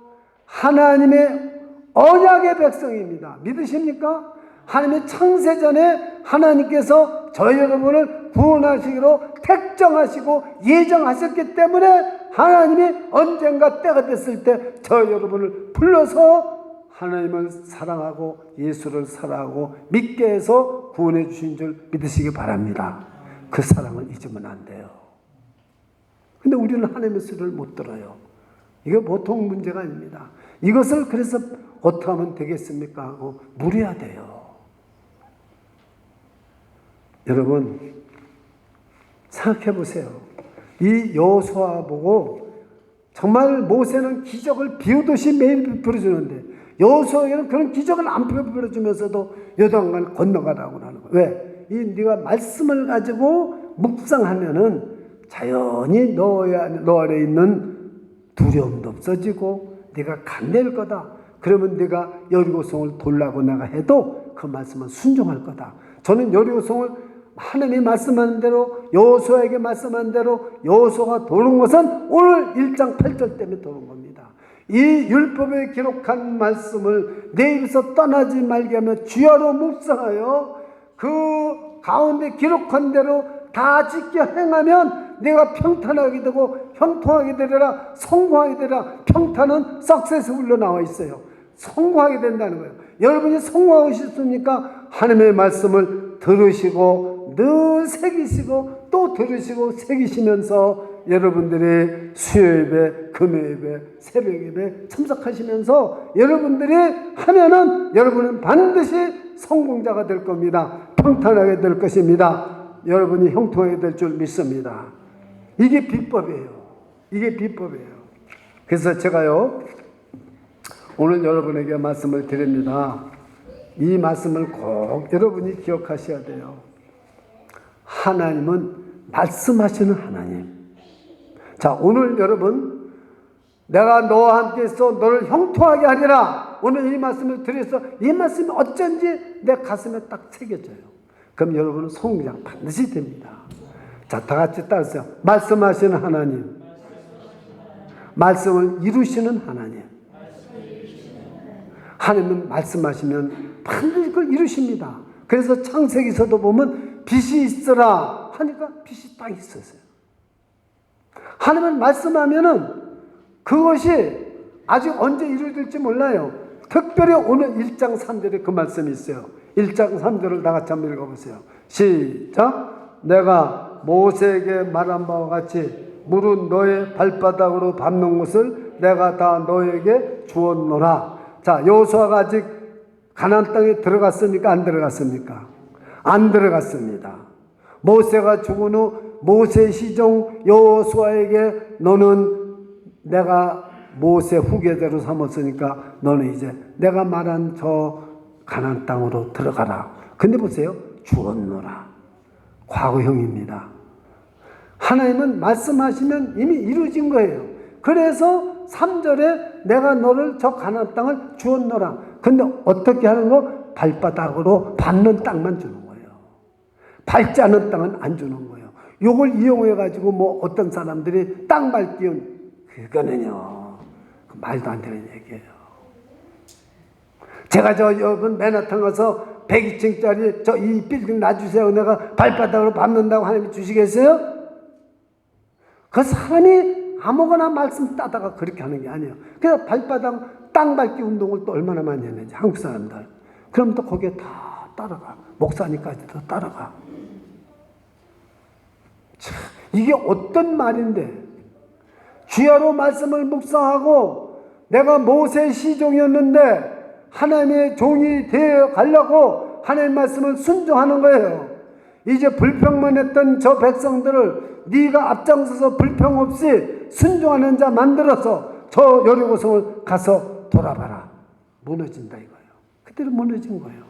하나님의 언약의 백성입니다. 믿으십니까? 하나님의 창세전에 하나님께서 저희 여러분을 구원하시기로 택정하시고 예정하셨기 때문에 하나님이 언젠가 때가 됐을 때 저희 여러분을 불러서 하나님을 사랑하고 예수를 사랑하고 믿게 해서 구원해 주신 줄 믿으시기 바랍니다. 그 사랑을 잊으면 안 돼요. 근데 우리는 하나님의 소리를 못 들어요. 이거 보통 문제가 아닙니다. 이것을 그래서 어떻게 하면 되겠습니까? 하고 물어야 돼요. 여러분 생각해 보세요. 이 여호수아 보고 정말 모세는 기적을 비오듯이 매일 베풀어주는데 여호수아에게는 그런 기적을 안 베풀어주면서도 요단강을 건너가라고 하는 거예요. 왜? 이 네가 말씀을 가지고 묵상하면은 자연히 너 안에 있는 두려움도 없어지고 네가 감낼 거다. 그러면 네가 여리고성을 돌라고 내가 해도 그 말씀은 순종할 거다. 저는 여리고성을 하나님이 말씀한 대로 여호수아에게 말씀한 대로 여호수아가 도는 것은 오늘 1장 8절 때문에 도는 겁니다. 이 율법에 기록한 말씀을 내 입에서 떠나지 말게 하며 주야로 묵상하여 그 가운데 기록한 대로 다 지켜 행하면 내가 평탄하게 되고 형통하게 되리라. 성공하게 되리라. 평탄은 석세스풀로 나와 있어요. 성공하게 된다는 거예요. 여러분이 성공하고 싶습니까? 하나님의 말씀을 들으시고 늘 새기시고 또 들으시고 새기시면서 여러분들이 수요예배, 금요예배, 새벽예배 참석하시면서 여러분들이 하면은 여러분은 반드시 성공자가 될 겁니다. 평탄하게 될 것입니다. 여러분이 형통하게 될 줄 믿습니다. 이게 비법이에요. 이게 비법이에요. 그래서 제가요 오늘 여러분에게 말씀을 드립니다. 이 말씀을 꼭 여러분이 기억하셔야 돼요. 하나님은 말씀하시는 하나님. 자, 오늘 여러분 내가 너와 함께 있어 너를 형통하게 하리라. 오늘 이 말씀을 드려서 이 말씀이 어쩐지 내 가슴에 딱 새겨져요. 그럼 여러분은 성장 반드시 됩니다. 자, 다 같이 따르세요. 말씀하시는 하나님. 말씀을 이루시는 하나님. 하나님은 말씀하시면 반드시 그걸 이루십니다. 그래서 창세기서도 보면 빛이 있으라 하니까 빛이 딱 있었어요. 하나님은 말씀하면은 그것이 아직 언제 이루어질지 몰라요. 특별히 오늘 1장 3절에 그 말씀이 있어요. 1장 3절을 다 같이 한번 읽어보세요. 시작. 내가 모세에게 말한 바와 같이 물은 너의 발바닥으로 밟는 것을 내가 다 너에게 주었노라. 자, 여호수아가 아직 가나안 땅에 들어갔습니까? 안 들어갔습니까? 안 들어갔습니다. 모세가 죽은 후 모세 시종 여호수아에게 너는 내가 모세 후계자로 삼았으니까 너는 이제 내가 말한 저 가나안 땅으로 들어가라. 근데 보세요. 주었노라. 과거형입니다. 하나님은 말씀하시면 이미 이루어진 거예요. 그래서 3절에 내가 너를 저 가나안 땅을 주었노라. 근데 어떻게 하는 거? 발바닥으로 밟는 땅만 주는 거예요. 밟지 않은 땅은 안 주는 거예요. 요걸 이용해 가지고 뭐 어떤 사람들이 땅 밟기운 그거는요 말도 안 되는 얘기예요. 제가 저 여러분 맨하탄 가서 102층짜리 저 이 빌딩 놔주세요. 내가 발바닥으로 밟는다고 하나님이 주시겠어요? 그 사람이 아무거나 말씀 따다가 그렇게 하는 게 아니에요. 그래서 발바닥 땅 밟기 운동을 또 얼마나 많이 했는지 한국 사람들. 그럼 또 거기에 다 따라가. 목사님까지도 따라가. 참, 이게 어떤 말인데 주야로 말씀을 묵상하고 내가 모세의 시종이었는데 하나님의 종이 되어 가려고 하나님의 말씀을 순종하는 거예요. 이제 불평만 했던 저 백성들을 네가 앞장서서 불평 없이 순종하는 자 만들어서 저 여리고성을 가서 돌아봐라. 무너진다 이거예요. 그대로 무너진 거예요.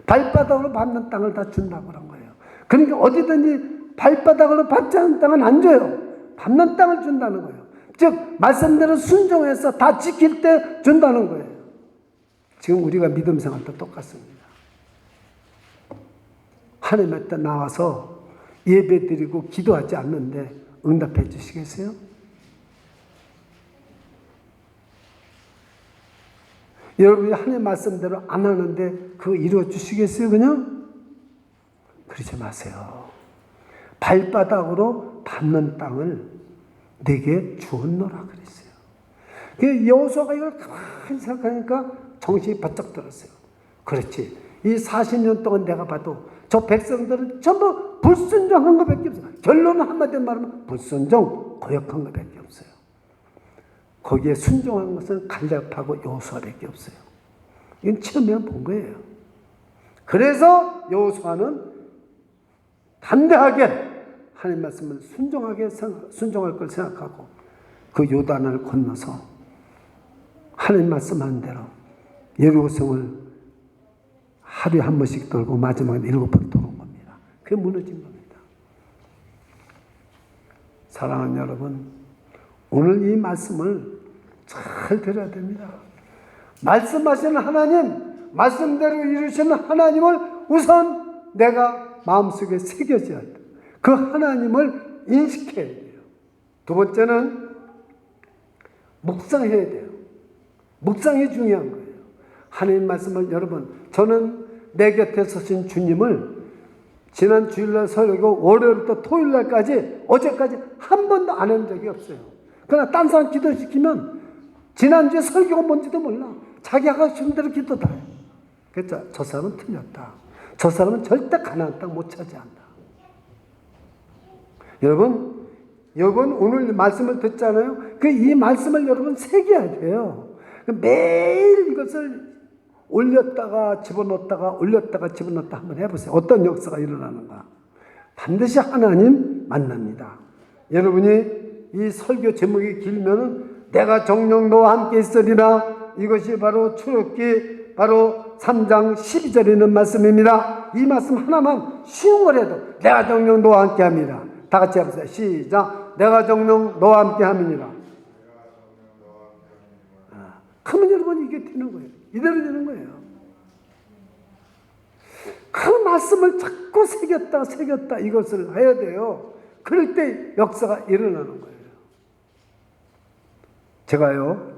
발바닥으로 밟는 땅을 다 준다고 그런 거예요. 그러니까 어디든지 발바닥으로 밟지 않은 땅은 안 줘요. 밟는 땅을 준다는 거예요. 즉 말씀대로 순종해서 다 지킬 때 준다는 거예요. 지금 우리가 믿음 생활도 똑같습니다. 하나님 때 나와서 예배 드리고 기도하지 않는데 응답해 주시겠어요? 여러분이 하나님 말씀대로 안 하는데 그거 이루어 주시겠어요 그냥? 그러지 마세요. 발바닥으로 밟는 땅을 내게 주었노라 그랬어요. 그 여호수아가 이걸 가만히 생각하니까 정신이 바짝 들었어요. 그렇지. 이 40년 동안 내가 봐도 저 백성들은 전부 불순종한 것밖에 없어요. 결론은 한마디로 말하면 불순종, 거역한 것밖에 없어요. 거기에 순종한 것은 갈렙하고 여호수아밖에 없어요. 이건 처음에 본 거예요. 그래서 여호수아는 담대하게 하나님 말씀을 순종할 걸 생각하고 그 요단을 건너서 하나님 말씀한 대로 여리고성을 하루에 한 번씩 돌고 마지막에 7번 도는 겁니다. 그게 무너진 겁니다. 사랑하는 여러분, 오늘 이 말씀을 잘 들어야 됩니다. 말씀하시는 하나님, 말씀대로 이루시는 하나님을 우선 내가 마음속에 새겨져야 돼요. 그 하나님을 인식해야 돼요. 두 번째는 묵상해야 돼요. 묵상이 중요한 거예요. 하나님 말씀을 여러분, 저는 내 곁에 서신 주님을 지난 주일날 설교 월요일부터 토요일날까지 어제까지 한 번도 안 한 적이 없어요. 그러나 딴 사람 기도시키면 지난주에 설교가 뭔지도 몰라. 자기 하고 싶은 대로 기도 다 해. 그렇죠? 저 사람은 틀렸다. 저 사람은 절대 가나안 땅 못 차지한다. 여러분 오늘 말씀을 듣잖아요. 이 말씀을 여러분 새겨야 돼요. 매일 이것을 올렸다가 집어넣었다가 올렸다가 집어넣었다 한번 해보세요. 어떤 역사가 일어나는가. 반드시 하나님 만납니다. 여러분이 이 설교 제목이 길면은 내가 정녕 너와 함께 있으리라, 이것이 바로 출애굽기 바로 3장 12절에 있는 말씀입니다. 이 말씀 하나만 쉬운 거라도 내가 정녕 너와 함께 합니다. 다 같이 해보세요. 시작. 내가 정녕 너와 함께 함이니라. 그러면 여러분 이게 되는 거예요. 이대로 되는 거예요. 그 말씀을 자꾸 새겼다 이것을 해야 돼요. 그럴 때 역사가 일어나는 거예요. 제가요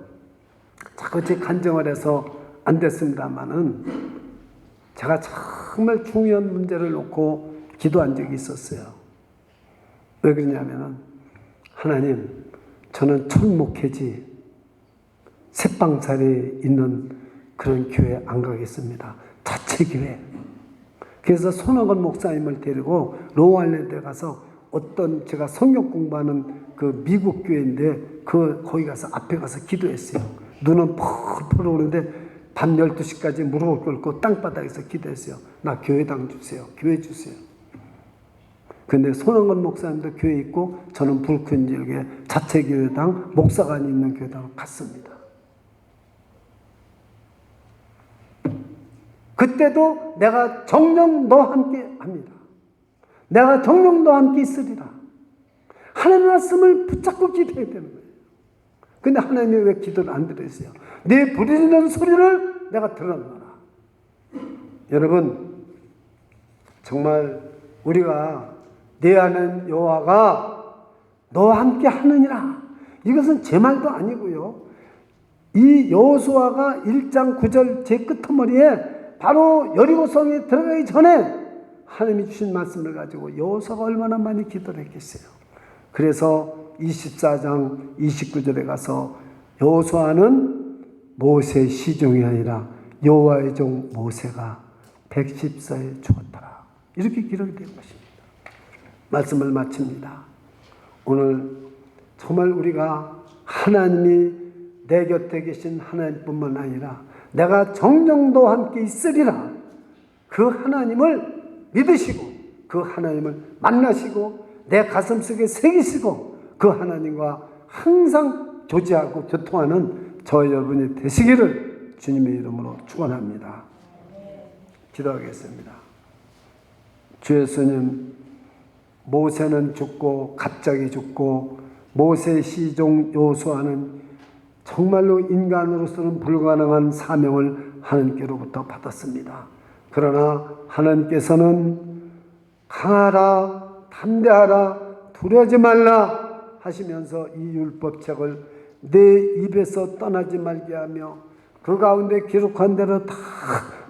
자꾸 제 간증을 해서 안 됐습니다만은 제가 정말 중요한 문제를 놓고 기도한 적이 있었어요. 왜 그러냐면은 하나님, 저는 철목회지 새빵살이 있는 그런 교회 안 가겠습니다. 자체 교회. 그래서 손학원 목사님을 데리고 로알랜드에 가서 어떤 제가 성경 공부하는 그 미국 교회인데 거기 가서 앞에 가서 기도했어요. 눈은 펄펄 오는데 밤 12시까지 무릎을 꿇고 땅바닥에서 기도했어요. 나 교회당 주세요. 교회 주세요. 근데 손학원 목사님도 교회 있고 저는 불큰 지역에 자체 교회당 목사관이 있는 교회당을 갔습니다. 그때도 내가 정녕 너와 함께 합니다. 내가 정녕 너와 함께 있으리라. 하나님의 말씀을 붙잡고 기도해야 되는 거예요. 근데 하나님이 왜 기도를 안 들으세요? 네 부르짖는 소리를 내가 들었노라. 여러분, 정말 우리가 내 하는 여호와가 너와 함께 하느니라. 이것은 제 말도 아니고요. 이 여호수아가 1장 9절 제 끝머리에 바로 여리고성에 들어가기 전에 하나님이 주신 말씀을 가지고 여호수아가 얼마나 많이 기도를 했겠어요. 그래서 24장 29절에 가서 여호수아는 모세 시종이 아니라 여호와의 종 모세가 114에 죽었더라. 이렇게 기록이 된 것입니다. 말씀을 마칩니다. 오늘 정말 우리가 하나님이 내 곁에 계신 하나님뿐만 아니라 내가 정령도 함께 있으리라. 그 하나님을 믿으시고 그 하나님을 만나시고 내 가슴속에 새기시고 그 하나님과 항상 교제하고 교통하는 저 여러분이 되시기를 주님의 이름으로 축원합니다. 기도하겠습니다. 주 예수님, 모세는 죽고 갑자기 죽고 모세 시종 여호수아는 정말로 인간으로서는 불가능한 사명을 하나님께로부터 받았습니다. 그러나 하나님께서는 강하라, 담대하라, 두려워하지 말라 하시면서 이 율법책을 내 입에서 떠나지 말게 하며 그 가운데 기록한 대로 다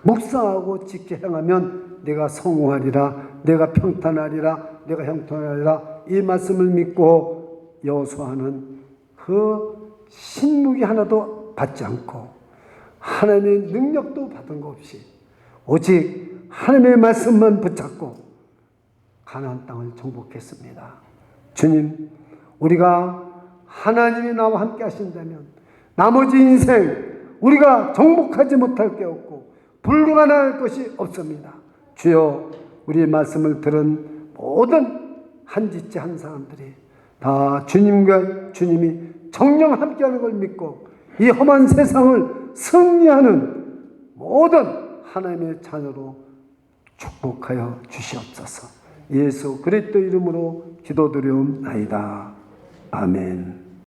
묵상하고 지켜 행하면 내가 성공하리라, 내가 평탄하리라, 내가 형통하리라. 이 말씀을 믿고 여호수아는 그 신무기 하나도 받지 않고 하나님의 능력도 받은 것 없이 오직 하나님의 말씀만 붙잡고 가나안 땅을 정복했습니다. 주님, 우리가 하나님이 나와 함께 하신다면 나머지 인생 우리가 정복하지 못할 게 없고 불가능할 것이 없습니다. 주여, 우리의 말씀을 들은 모든 한짓지 한 사람들이 다 주님과 주님이 정령 함께하는 걸 믿고 이 험한 세상을 승리하는 모든 하나님의 자녀로 축복하여 주시옵소서. 예수 그리스도 이름으로 기도드리옵나이다. 아멘.